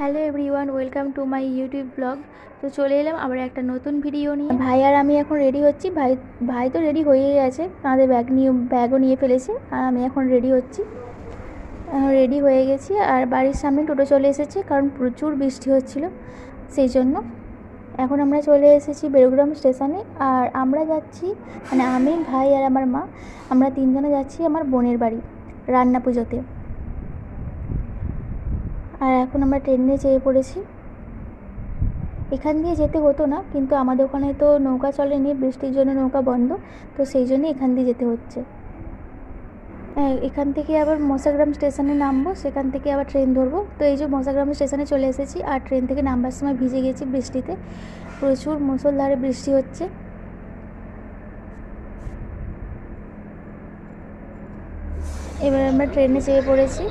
Hello everyone, welcome to my YouTube blog. তো চলে এলাম আবার একটা নতুন ভিডিও নিয়ে। ভাই আর আমি এখন রেডি হচ্ছি। ভাই ভাই তো রেডি হয়েই গেছে, আমাদের ব্যাগও নিয়ে ফেলেছে, আর আমি এখন রেডি হচ্ছি। রেডি হয়ে গেছি আর বাড়ির সামনে টোটো চলে এসেছে, কারণ প্রচুর বৃষ্টি হচ্ছিল, সেই জন্য এখন আমরা চলে এসেছি বেরুগ্রাম স্টেশনে। আর আমরা যাচ্ছি, মানে আমি, ভাই আর আমার মা, আমরা তিনজনে যাচ্ছি আমার বোনের বাড়ি রান্না পুজোতে। আর এখন আমরা ট্রেনে চেয়ে পড়েছি। এখান দিয়ে যেতে হতো না, কিন্তু আমাদের ওখানে তো নৌকা চলেনি, বৃষ্টির জন্য নৌকা বন্ধ, তো সেই জন্য এখান দিয়ে যেতে হচ্ছে। এখান থেকে আবার মশাগ্রাম স্টেশনে নামবো, সেখান থেকে আবার ট্রেন ধরবো। তো এই যে মশাগ্রাম স্টেশনে চলে এসেছি, আর ট্রেন থেকে নামবার সময় ভিজে গেছি বৃষ্টিতে, প্রচুর মুষলধারে বৃষ্টি হচ্ছে। এবার আমরা ট্রেনে চেপে পড়েছি।